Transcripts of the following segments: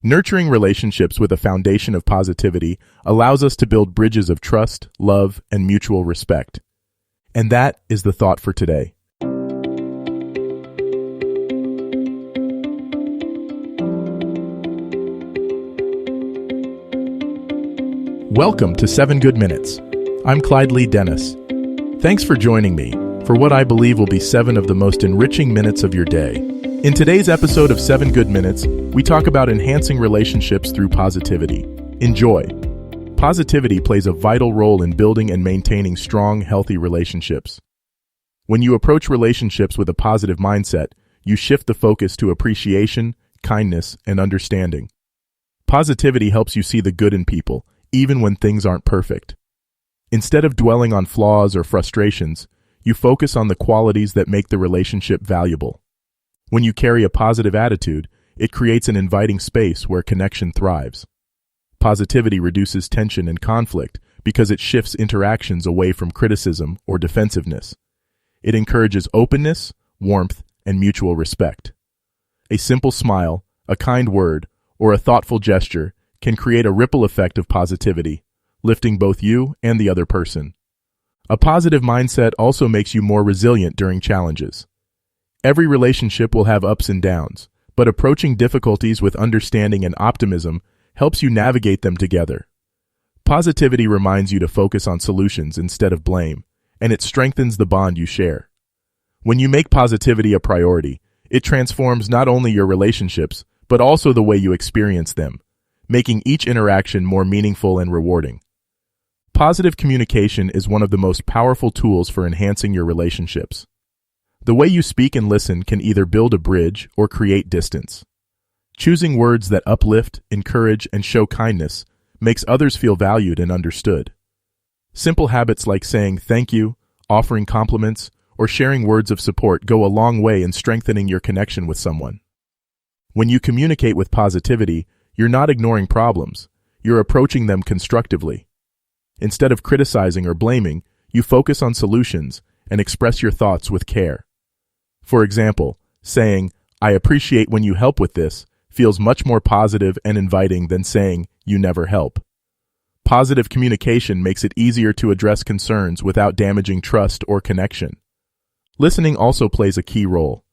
Nurturing relationships with a foundation of positivity allows us to build bridges of trust, love, and mutual respect. And that is the thought for today. Welcome to 7 Good Minutes. I'm Clyde Lee Dennis. Thanks for joining me for what I believe will be 7 of the most enriching minutes of your day. In today's episode of 7 Good Minutes, we talk about enhancing relationships through positivity. Enjoy. Positivity plays a vital role in building and maintaining strong, healthy relationships. When you approach relationships with a positive mindset, you shift the focus to appreciation, kindness, and understanding. Positivity helps you see the good in people, even when things aren't perfect. Instead of dwelling on flaws or frustrations, you focus on the qualities that make the relationship valuable. When you carry a positive attitude, it creates an inviting space where connection thrives. Positivity reduces tension and conflict because it shifts interactions away from criticism or defensiveness. It encourages openness, warmth, and mutual respect. A simple smile, a kind word, or a thoughtful gesture can create a ripple effect of positivity, lifting both you and the other person. A positive mindset also makes you more resilient during challenges. Every relationship will have ups and downs, but approaching difficulties with understanding and optimism helps you navigate them together. Positivity reminds you to focus on solutions instead of blame, and it strengthens the bond you share. When you make positivity a priority, it transforms not only your relationships, but also the way you experience them, making each interaction more meaningful and rewarding. Positive communication is one of the most powerful tools for enhancing your relationships. The way you speak and listen can either build a bridge or create distance. Choosing words that uplift, encourage, and show kindness makes others feel valued and understood. Simple habits like saying thank you, offering compliments, or sharing words of support go a long way in strengthening your connection with someone. When you communicate with positivity, you're not ignoring problems, you're approaching them constructively. Instead of criticizing or blaming, you focus on solutions and express your thoughts with care. For example, saying, "I appreciate when you help with this," feels much more positive and inviting than saying, "You never help." Positive communication makes it easier to address concerns without damaging trust or connection. Listening also plays a key role.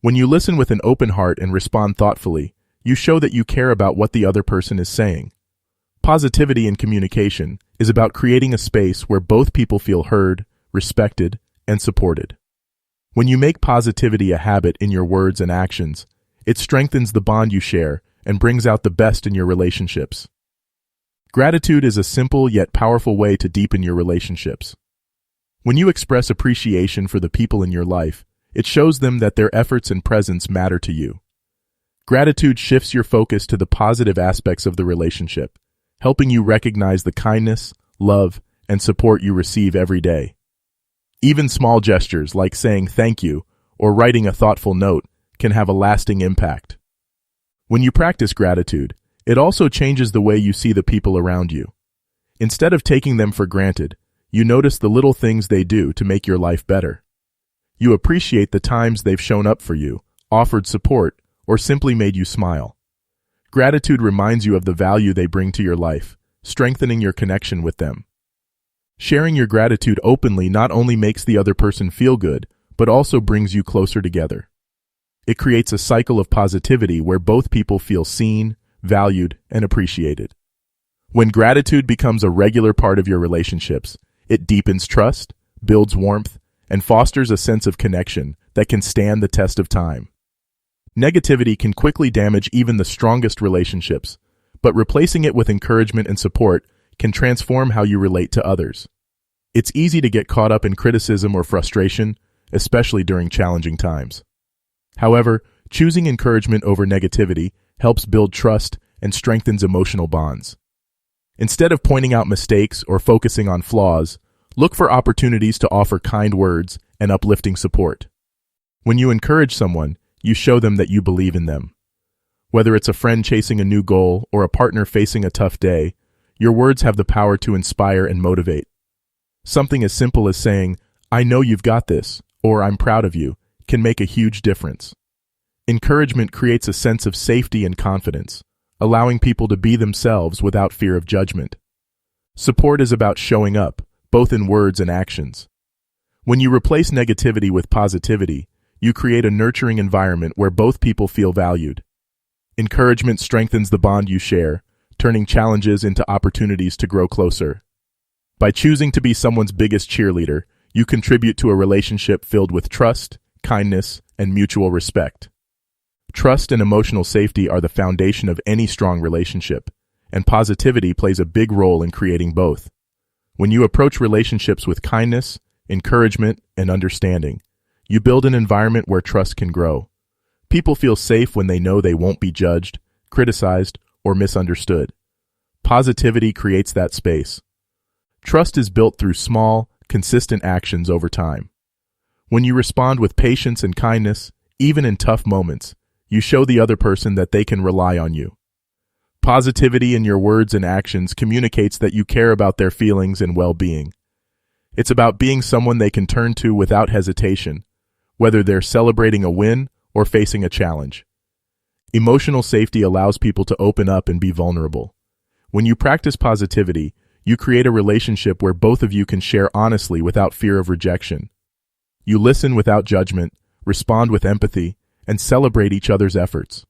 When you listen with an open heart and respond thoughtfully, you show that you care about what the other person is saying. Positivity in communication is about creating a space where both people feel heard, respected, and supported. When you make positivity a habit in your words and actions, it strengthens the bond you share and brings out the best in your relationships. Gratitude is a simple yet powerful way to deepen your relationships. When you express appreciation for the people in your life, it shows them that their efforts and presence matter to you. Gratitude shifts your focus to the positive aspects of the relationship, helping you recognize the kindness, love, and support you receive every day. Even small gestures like saying thank you or writing a thoughtful note can have a lasting impact. When you practice gratitude, it also changes the way you see the people around you. Instead of taking them for granted, you notice the little things they do to make your life better. You appreciate the times they've shown up for you, offered support, or simply made you smile. Gratitude reminds you of the value they bring to your life, strengthening your connection with them. Sharing your gratitude openly not only makes the other person feel good, but also brings you closer together. It creates a cycle of positivity where both people feel seen, valued, and appreciated. When gratitude becomes a regular part of your relationships, it deepens trust, builds warmth, and fosters a sense of connection that can stand the test of time. Negativity can quickly damage even the strongest relationships, but replacing it with encouragement and support can transform how you relate to others. It's easy to get caught up in criticism or frustration, especially during challenging times. However, choosing encouragement over negativity helps build trust and strengthens emotional bonds. Instead of pointing out mistakes or focusing on flaws, look for opportunities to offer kind words and uplifting support. When you encourage someone, you show them that you believe in them. Whether it's a friend chasing a new goal or a partner facing a tough day, your words have the power to inspire and motivate. Something as simple as saying, "I know you've got this," or "I'm proud of you," can make a huge difference. Encouragement creates a sense of safety and confidence, allowing people to be themselves without fear of judgment. Support is about showing up, both in words and actions. When you replace negativity with positivity, you create a nurturing environment where both people feel valued. Encouragement strengthens the bond you share, turning challenges into opportunities to grow closer. By choosing to be someone's biggest cheerleader, you contribute to a relationship filled with trust, kindness, and mutual respect. Trust and emotional safety are the foundation of any strong relationship, and positivity plays a big role in creating both. When you approach relationships with kindness, encouragement, and understanding, you build an environment where trust can grow. People feel safe when they know they won't be judged, criticized, or misunderstood. Positivity creates that space. Trust is built through small, consistent actions over time. When you respond with patience and kindness, even in tough moments, you show the other person that they can rely on you. Positivity in your words and actions communicates that you care about their feelings and well-being. It's about being someone they can turn to without hesitation, whether they're celebrating a win or facing a challenge. Emotional safety allows people to open up and be vulnerable. When you practice positivity, you create a relationship where both of you can share honestly without fear of rejection. You listen without judgment, respond with empathy, and celebrate each other's efforts.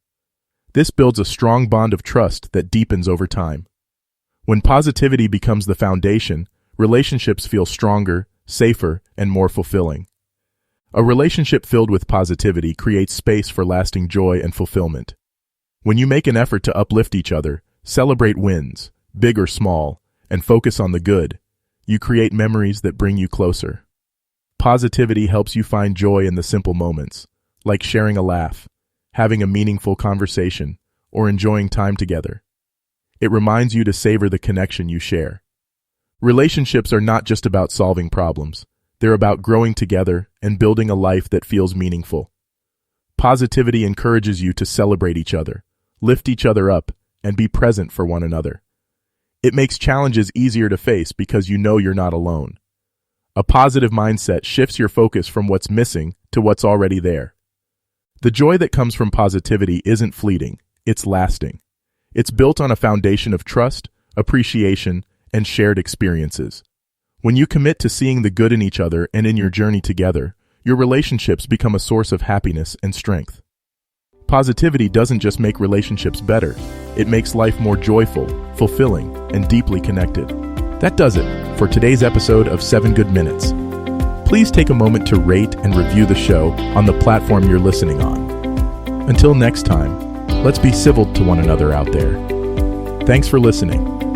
This builds a strong bond of trust that deepens over time. When positivity becomes the foundation, relationships feel stronger, safer, and more fulfilling. A relationship filled with positivity creates space for lasting joy and fulfillment. When you make an effort to uplift each other, celebrate wins, big or small, and focus on the good, you create memories that bring you closer. Positivity helps you find joy in the simple moments, like sharing a laugh, having a meaningful conversation, or enjoying time together. It reminds you to savor the connection you share. Relationships are not just about solving problems. They're about growing together and building a life that feels meaningful. Positivity encourages you to celebrate each other, lift each other up, and be present for one another. It makes challenges easier to face because you know you're not alone. A positive mindset shifts your focus from what's missing to what's already there. The joy that comes from positivity isn't fleeting, it's lasting. It's built on a foundation of trust, appreciation, and shared experiences. When you commit to seeing the good in each other and in your journey together, your relationships become a source of happiness and strength. Positivity doesn't just make relationships better, it makes life more joyful, fulfilling, and deeply connected. That does it for today's episode of 7 Good Minutes. Please take a moment to rate and review the show on the platform you're listening on. Until next time, let's be civil to one another out there. Thanks for listening.